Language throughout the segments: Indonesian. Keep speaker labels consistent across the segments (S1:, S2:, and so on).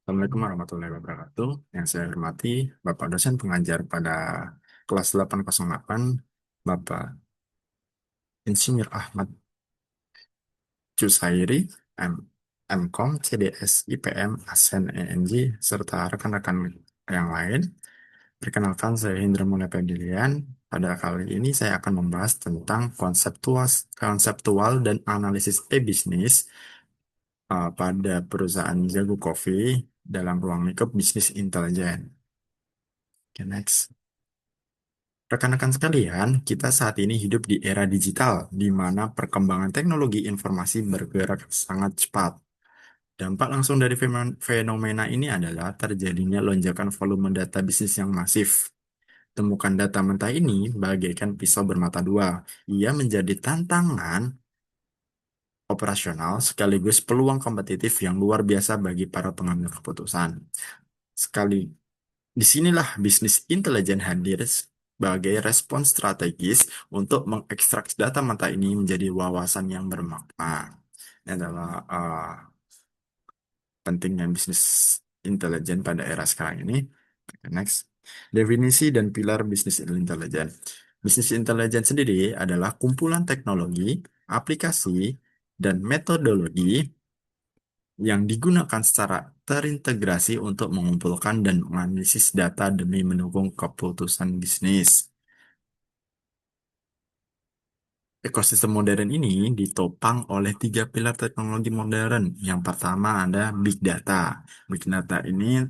S1: Assalamualaikum warahmatullahi wabarakatuh. Yang saya hormati Bapak dosen pengajar pada kelas 808, Bapak Insinyur Ahmad Jusairi, M MKom, CDS, IPM, ASEN, ENG, serta rekan-rekan yang lain. Perkenalkan, saya Hindra Mulia Pebdilian. Pada kali ini saya akan membahas tentang konseptual dan analisis e-bisnis pada perusahaan Jago Coffee dalam ruang lingkup bisnis intelijen. Oke, next. Rekan-rekan sekalian, kita saat ini hidup di era digital, di mana perkembangan teknologi informasi bergerak sangat cepat. Dampak langsung dari fenomena ini adalah terjadinya lonjakan volume data bisnis yang masif. Temukan data mentah ini bagaikan pisau bermata dua. Ia menjadi tantangan operasional sekaligus peluang kompetitif yang luar biasa bagi para pengambil keputusan. Sekali Disinilah bisnis intelijen hadir sebagai respons strategis untuk mengekstrak data mentah ini menjadi wawasan yang bermakna. Ini adalah pentingnya bisnis intelijen pada era sekarang ini. Oke, next. Definisi dan pilar bisnis intelijen. Bisnis intelijen sendiri adalah kumpulan teknologi, aplikasi, dan metodologi yang digunakan secara terintegrasi untuk mengumpulkan dan menganalisis data demi mendukung keputusan bisnis. Ekosistem modern ini ditopang oleh tiga pilar teknologi modern. Yang pertama ada Big Data. Big Data ini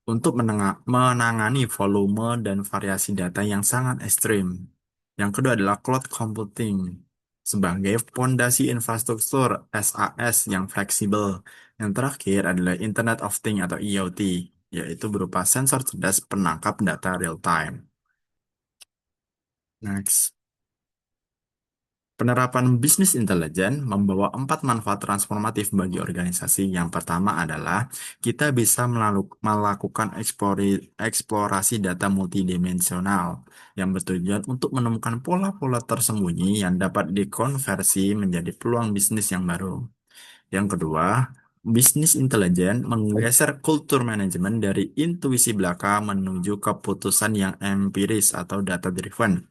S1: untuk menangani volume dan variasi data yang sangat ekstrim. Yang kedua adalah Cloud Computing sebagai fondasi infrastruktur SAS yang fleksibel. Yang terakhir adalah Internet of Things atau IoT, yaitu berupa sensor cerdas penangkap data real time. Next. Penerapan bisnis intelijen membawa empat manfaat transformatif bagi organisasi. Yang pertama adalah kita bisa melakukan eksplorasi data multidimensional yang bertujuan untuk menemukan pola-pola tersembunyi yang dapat dikonversi menjadi peluang bisnis yang baru. Yang kedua, bisnis intelijen menggeser kultur manajemen dari intuisi belaka menuju keputusan yang empiris atau data driven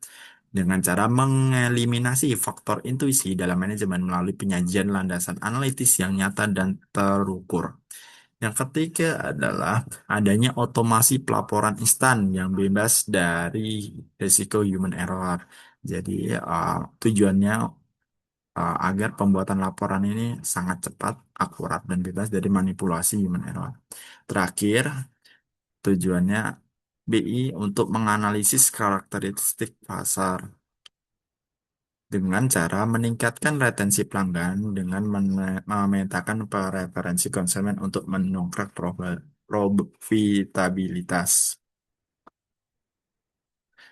S1: dengan cara mengeliminasi faktor intuisi dalam manajemen melalui penyajian landasan analitis yang nyata dan terukur. Yang ketiga adalah adanya otomasi pelaporan instan yang bebas dari risiko human error. Jadi tujuannya agar pembuatan laporan ini sangat cepat, akurat, dan bebas dari manipulasi human error. Terakhir, tujuannya BI untuk menganalisis karakteristik pasar dengan cara meningkatkan retensi pelanggan dengan memetakan preferensi konsumen untuk mendongkrak profitabilitas.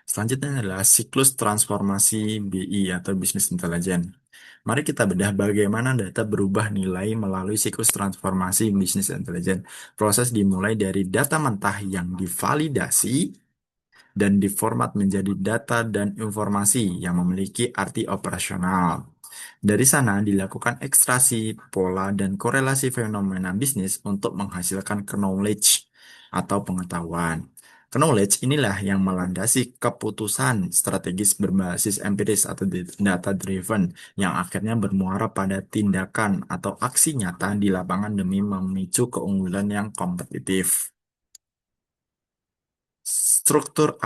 S1: Selanjutnya adalah siklus transformasi BI atau Business Intelligence. Mari kita bedah bagaimana data berubah nilai melalui siklus transformasi Business Intelligence. Proses dimulai dari data mentah yang divalidasi dan diformat menjadi data dan informasi yang memiliki arti operasional. Dari sana dilakukan ekstraksi, pola, dan korelasi fenomena bisnis untuk menghasilkan knowledge atau pengetahuan. Knowledge inilah yang melandasi keputusan strategis berbasis empiris atau data driven yang akhirnya bermuara pada tindakan atau aksi nyata di lapangan demi memicu keunggulan yang kompetitif. Struktur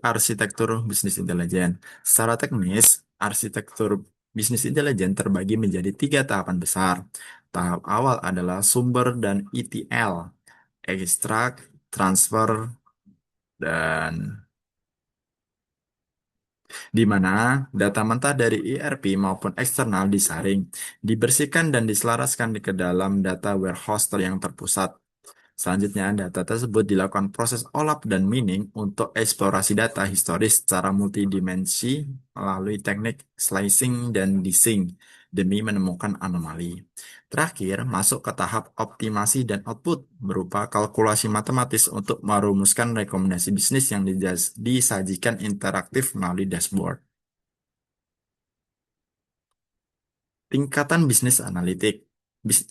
S1: arsitektur bisnis intelijen. Secara teknis, arsitektur bisnis intelijen terbagi menjadi tiga tahapan besar. Tahap awal adalah sumber dan ETL, extract, transfer, dan di mana data mentah dari ERP maupun eksternal disaring, dibersihkan dan diselaraskan ke dalam data warehouse yang terpusat. Selanjutnya, data tersebut dilakukan proses olap dan mining untuk eksplorasi data historis secara multidimensi melalui teknik slicing dan dicing demi menemukan anomali. Terakhir, masuk ke tahap optimasi dan output berupa kalkulasi matematis untuk merumuskan rekomendasi bisnis yang disajikan interaktif melalui dashboard. Tingkatan bisnis analitik.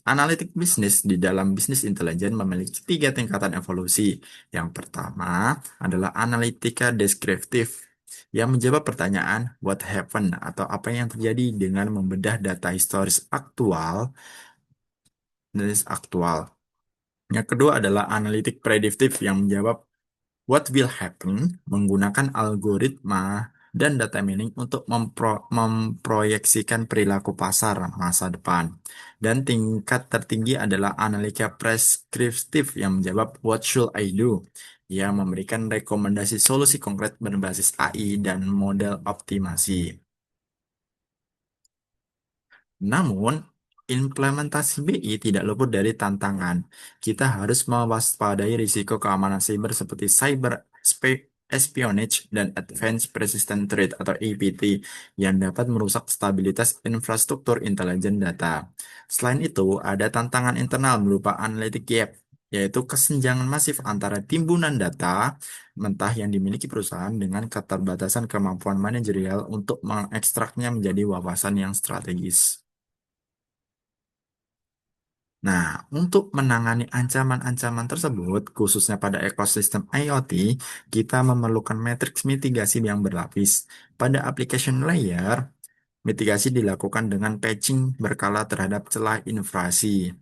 S1: Analitik bisnis di dalam bisnis intelijen memiliki tiga tingkatan evolusi. Yang pertama adalah analitika deskriptif yang menjawab pertanyaan what happened atau apa yang terjadi dengan membedah data historis aktual. Yang kedua adalah analitik prediktif yang menjawab what will happen menggunakan algoritma dan data mining untuk memproyeksikan perilaku pasar masa depan. Dan tingkat tertinggi adalah analisa preskriptif yang menjawab what should I do? Yang memberikan rekomendasi solusi konkret berbasis AI dan model optimasi. Namun, implementasi BI tidak luput dari tantangan. Kita harus mewaspadai risiko keamanan siber seperti espionage dan Advanced Persistent Threat atau APT yang dapat merusak stabilitas infrastruktur intelijen data. Selain itu, ada tantangan internal berupa analytic gap, yaitu kesenjangan masif antara timbunan data mentah yang dimiliki perusahaan dengan keterbatasan kemampuan manajerial untuk mengekstraknya menjadi wawasan yang strategis. Nah, untuk menangani ancaman-ancaman tersebut, khususnya pada ekosistem IoT, kita memerlukan matriks mitigasi yang berlapis. Pada application layer, mitigasi dilakukan dengan patching berkala terhadap celah invasi.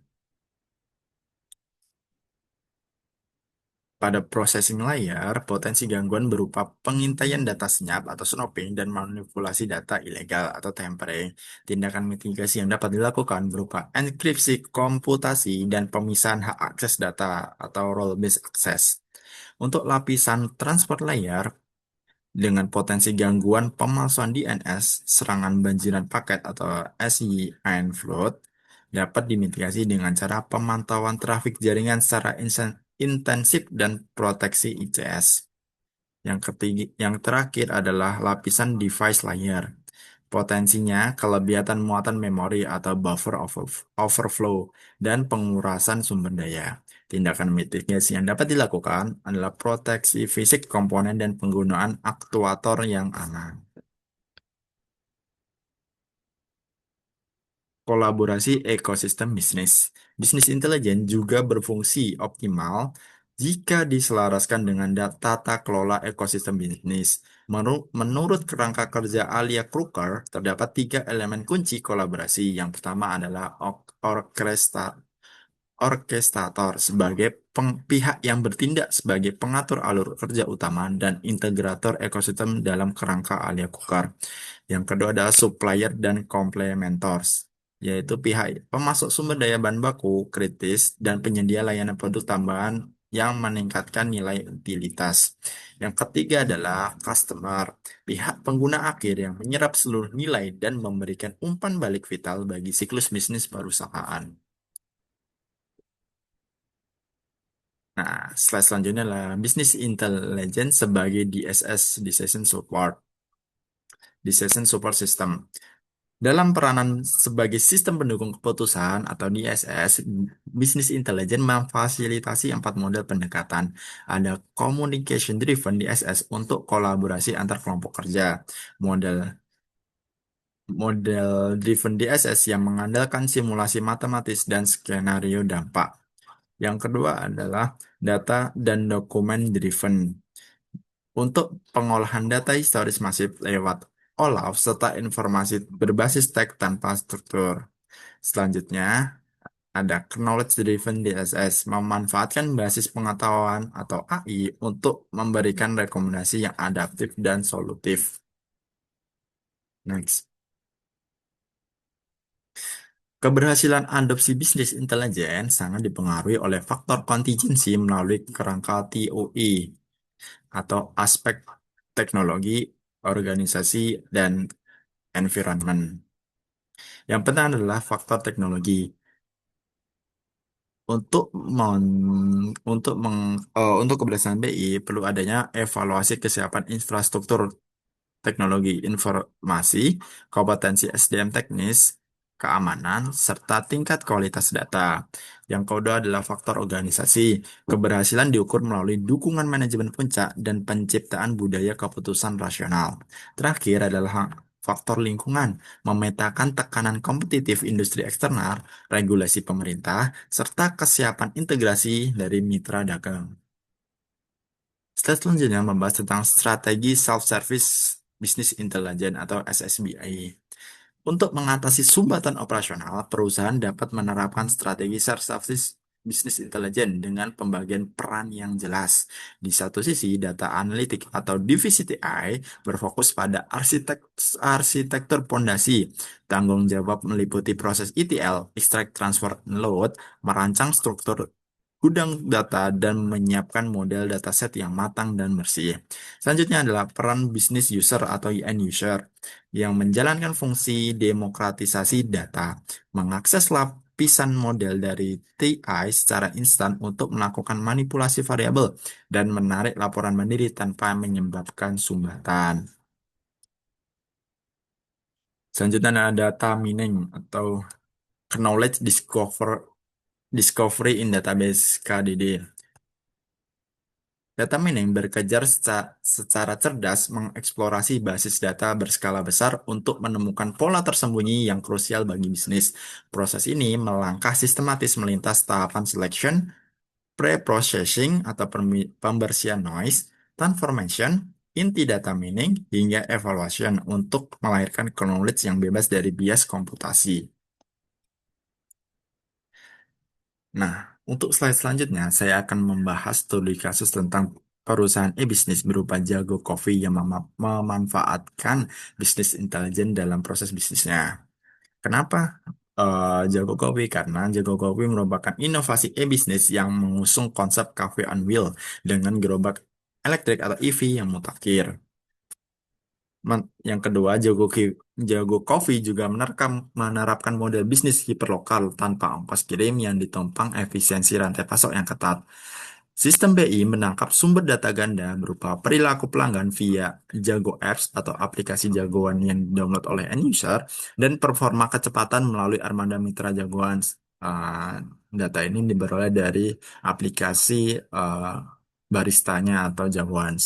S1: Pada processing layer, potensi gangguan berupa pengintaian data senyap atau snooping dan manipulasi data ilegal atau tampering. Tindakan mitigasi yang dapat dilakukan berupa enkripsi komputasi dan pemisahan hak akses data atau role-based access. Untuk lapisan transport layer, dengan potensi gangguan pemalsuan DNS, serangan banjiran paket atau SYN flood dapat dimitigasi dengan cara pemantauan trafik jaringan secara intensif dan proteksi ICS. Yang terakhir adalah lapisan device layer. Potensinya kelebihan muatan memori atau overflow dan pengurasan sumber daya. Tindakan mitigasi yang dapat dilakukan adalah proteksi fisik komponen dan penggunaan aktuator yang aman. Kolaborasi ekosistem bisnis. Bisnis intelijen juga berfungsi optimal jika diselaraskan dengan tata kelola ekosistem bisnis. Menurut kerangka kerja Alia Kruker, terdapat tiga elemen kunci kolaborasi. Yang pertama adalah orkestrator sebagai pihak yang bertindak sebagai pengatur alur kerja utama dan integrator ekosistem dalam kerangka Alia Kruker. Yang kedua adalah supplier dan complementors, yaitu pihak pemasok sumber daya bahan baku kritis dan penyedia layanan produk tambahan yang meningkatkan nilai utilitas. Yang ketiga adalah customer, pihak pengguna akhir yang menyerap seluruh nilai dan memberikan umpan balik vital bagi siklus bisnis perusahaan. Nah, slide selanjutnya adalah Business Intelligence sebagai DSS, Decision Support System. Dalam peranan sebagai sistem pendukung keputusan atau DSS, bisnis intelijen memfasilitasi empat model pendekatan. Ada communication driven DSS untuk kolaborasi antar kelompok kerja. Model model driven DSS yang mengandalkan simulasi matematis dan skenario dampak. Yang kedua adalah data dan dokumen driven untuk pengolahan data historis masif lewat OLAF serta informasi berbasis teks tanpa struktur. Selanjutnya, ada Knowledge Driven DSS, memanfaatkan basis pengetahuan atau AI untuk memberikan rekomendasi yang adaptif dan solutif. Next. Keberhasilan adopsi bisnis intelijen sangat dipengaruhi oleh faktor kontingensi melalui kerangka TOE atau aspek teknologi, organisasi, dan environment. Yang pertama adalah faktor teknologi. Untuk untuk keberhasilan BI perlu adanya evaluasi kesiapan infrastruktur teknologi informasi, kompetensi SDM teknis, keamanan, serta tingkat kualitas data. Yang kedua adalah faktor organisasi. Keberhasilan diukur melalui dukungan manajemen puncak dan penciptaan budaya keputusan rasional. Terakhir adalah faktor lingkungan, memetakan tekanan kompetitif industri eksternal, regulasi pemerintah, serta kesiapan integrasi dari mitra dagang. Slide selanjutnya membahas tentang strategi self-service business intelligence atau SSBI. Untuk mengatasi sumbatan operasional, perusahaan dapat menerapkan strategi self-service business intelligence dengan pembagian peran yang jelas. Di satu sisi, data analitik atau divisi TI berfokus pada arsitektur pondasi. Tanggung jawab meliputi proses ETL, extract, transfer, and load, merancang struktur gudang data dan menyiapkan model dataset yang matang dan bersih. Selanjutnya adalah peran business user atau end user yang menjalankan fungsi demokratisasi data, mengakses lapisan model dari TI secara instan untuk melakukan manipulasi variabel dan menarik laporan mandiri tanpa menyebabkan sumbatan. Selanjutnya ada data mining atau knowledge discovery in database KDD. Data mining bekerja secara cerdas mengeksplorasi basis data berskala besar untuk menemukan pola tersembunyi yang krusial bagi bisnis. Proses ini melangkah sistematis melintas tahapan selection, pre-processing atau pembersihan noise, transformation, inti data mining, hingga evaluation untuk melahirkan knowledge yang bebas dari bias komputasi. Nah, untuk slide selanjutnya, saya akan membahas studi kasus tentang perusahaan e-bisnis berupa Jago Coffee yang memanfaatkan bisnis intelijen dalam proses bisnisnya. Kenapa Jago Coffee? Karena Jago Coffee merupakan inovasi e-bisnis yang mengusung konsep cafe on wheel dengan gerobak elektrik atau EV yang mutakhir. Yang kedua, Jago Coffee juga menerapkan model bisnis hiperlokal tanpa ongkos kirim yang ditopang efisiensi rantai pasok yang ketat. Sistem BI menangkap sumber data ganda berupa perilaku pelanggan via Jago Apps atau aplikasi jagoan yang didownload oleh end user dan performa kecepatan melalui armada mitra jagoan. Uh, Data ini diperoleh dari aplikasi baristanya atau jagoan.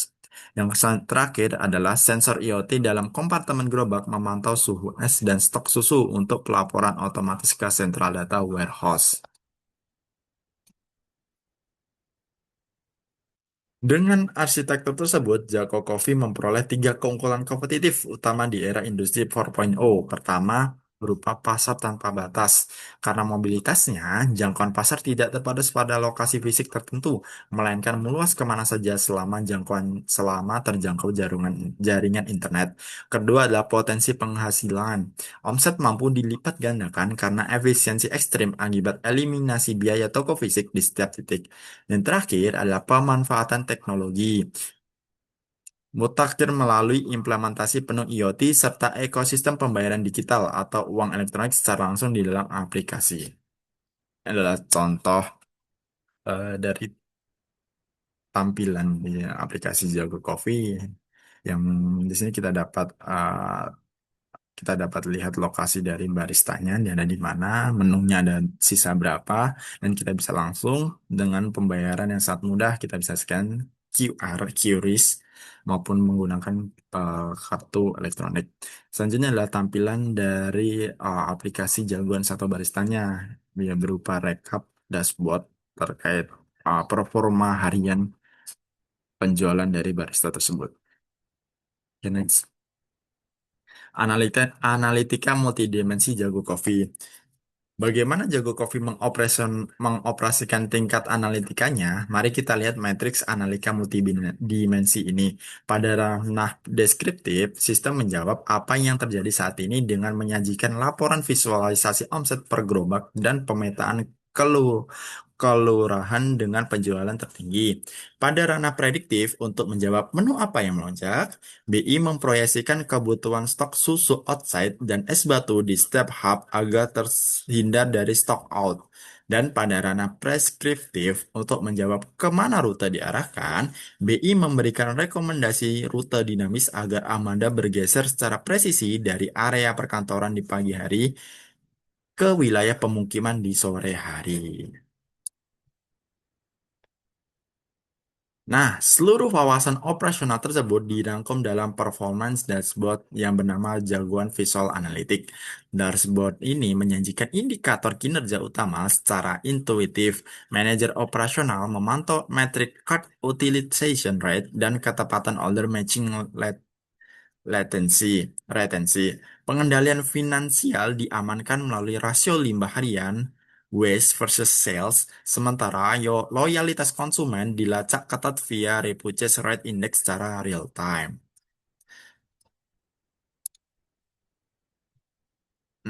S1: Yang terakhir adalah sensor IoT dalam kompartemen gerobak memantau suhu es dan stok susu untuk pelaporan otomatis ke sentral data warehouse. Dengan arsitektur tersebut, Jago Coffee memperoleh tiga keunggulan kompetitif utama di era industri 4.0. Pertama, berupa pasar tanpa batas. Karena mobilitasnya, jangkauan pasar tidak terbatas pada lokasi fisik tertentu, melainkan meluas kemana saja selama terjangkau jaringan internet. Kedua adalah potensi penghasilan. Omset mampu dilipat gandakan karena efisiensi ekstrim akibat eliminasi biaya toko fisik di setiap titik. Dan terakhir adalah pemanfaatan teknologi. Mutakhir melalui implementasi penuh IoT serta ekosistem pembayaran digital atau uang elektronik secara langsung di dalam aplikasi. Ini adalah contoh dari tampilan di aplikasi Jago Coffee yang di sini kita dapat lihat lokasi dari baristanya, dia ada di mana, menunya ada sisa berapa, dan kita bisa langsung dengan pembayaran yang sangat mudah, kita bisa scan QR, QRIS, maupun menggunakan kartu elektronik. Selanjutnya adalah tampilan dari aplikasi jagoan satu baristanya, yang berupa rekap dashboard terkait performa harian penjualan dari barista tersebut. Oke, next. Analitika multidimensi Jago Coffee. Bagaimana Jago Coffee mengoperasikan tingkat analitikanya? Mari kita lihat matriks analika multidimensi ini. Pada ranah deskriptif, sistem menjawab apa yang terjadi saat ini dengan menyajikan laporan visualisasi omset per gerobak dan pemetaan kelurahan dengan penjualan tertinggi. Pada ranah prediktif, untuk menjawab menu apa yang melonjak, BI memproyeksikan kebutuhan stok susu outside dan es batu di setiap hub agar terhindar dari stock out. Dan pada ranah preskriptif, untuk menjawab kemana rute diarahkan, BI memberikan rekomendasi rute dinamis agar armada bergeser secara presisi dari area perkantoran di pagi hari ke wilayah pemukiman di sore hari. Nah, seluruh wawasan operasional tersebut dirangkum dalam performance dashboard yang bernama jagoan visual analytic. Dashboard ini menyajikan indikator kinerja utama secara intuitif. Manajer operasional memantau metrik card utilization rate dan ketepatan order matching latency, retensi. Pengendalian finansial diamankan melalui rasio limbah harian, waste versus sales, sementara loyalitas konsumen dilacak ketat via repurchase rate index secara real time.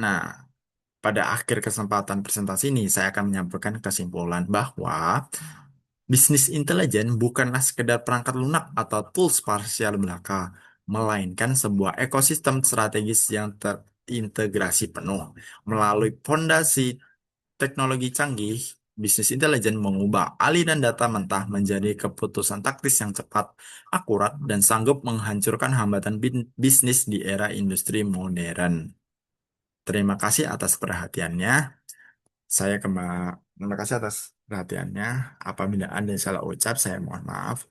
S1: Nah, pada akhir kesempatan presentasi ini, saya akan menyampaikan kesimpulan bahwa bisnis intelijen bukanlah sekedar perangkat lunak atau tools parsial belaka, melainkan sebuah ekosistem strategis yang terintegrasi penuh. Melalui fondasi teknologi canggih, bisnis intelijen mengubah aliran data mentah menjadi keputusan taktis yang cepat, akurat, dan sanggup menghancurkan hambatan bisnis di era industri modern. Terima kasih atas perhatiannya. Saya terima kasih atas perhatiannya. Apabila ada yang salah ucap, saya mohon maaf.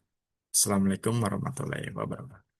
S1: Assalamualaikum warahmatullahi wabarakatuh.